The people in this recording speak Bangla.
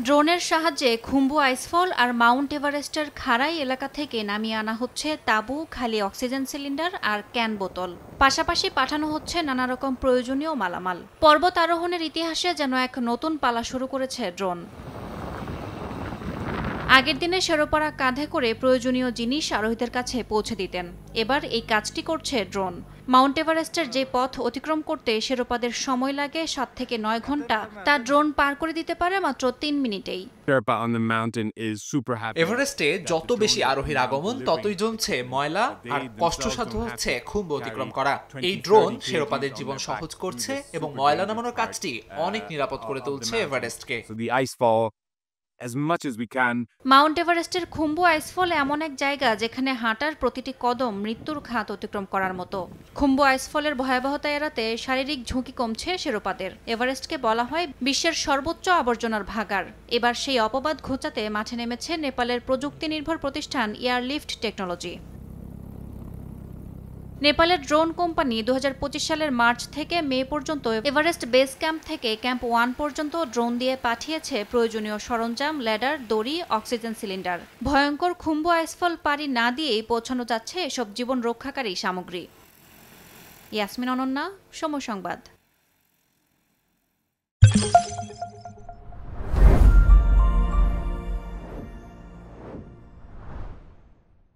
ড্রোনের সাহায্যে খুম্বু আইসফল আর মাউন্ট এভারেস্টের খাড়াই এলাকা থেকে নামিয়ে আনা হচ্ছে তাঁবু, খালি অক্সিজেন সিলিন্ডার আর ক্যান বোতল। পাশাপাশি পাঠানো হচ্ছে নানা রকম প্রয়োজনীয় মালামাল। পর্বত আরোহণের ইতিহাসে যেন এক নতুন পালা শুরু করেছে ড্রোন। আগের দিনে শেরোপারা কাঁধে করে প্রয়োজনীয় জিনিস আরোহীদের কাছে পৌঁছে দিতেন। এবার এই কাজটি করছে ড্রোন। মাউন্ট এভারেস্টের যে পথ অতিক্রম করতে শেরোপাদের সময় লাগে 7 থেকে 9 ঘন্টা, তা ড্রোন পার করে দিতে পারে মাত্র 3 মিনিটেই। এভারেস্টে যত বেশি আরোহীর আগমন ততই জমছে ময়লা আর কষ্টসাধ্য হচ্ছে খুম্বু অতিক্রম করা। এই ড্রোন শেরোপাদের জীবন সহজ করছে এবং ময়লা নামানোর কাজটি অনেক নিরাপদ করে তুলছে এভারেস্টকে। মাউন্ট এভারেস্টের খুম্বু আইসফল এমন এক জায়গা যেখানে হাঁটার প্রতিটি কদম মৃত্যুর খাত অতিক্রম করার মতো। খুম্বু আইসফলের ভয়াবহতা এড়াতে শারীরিক ঝুঁকি কমছে শেরোপাদের। এভারেস্টকে বলা হয় বিশ্বের সর্বোচ্চ আবর্জনার ভাগাড়। এবার সেই অপবাদ ঘোচাতে মাঠে নেমেছে নেপালের প্রযুক্তি নির্ভর প্রতিষ্ঠান এয়ারলিফট টেকনোলজি। নেপালের ড্রোন কোম্পানি 2025 সালের মার্চ থেকে মে পর্যন্ত এভারেস্ট বেস ক্যাম্প থেকে ক্যাম্প 1 পর্যন্ত ড্রোন দিয়ে পাঠিয়েছে প্রয়োজনীয় সরঞ্জাম, ল্যাডার, দড়ি, অক্সিজেন সিলিন্ডার। ভয়ঙ্কর খুম্বু আইসফল পাড়ি না দিয়েই পৌঁছানো যাচ্ছে এসব জীবন রক্ষাকারী সামগ্রী। ইয়াসমিন অনন্যা, সময় সংবাদ।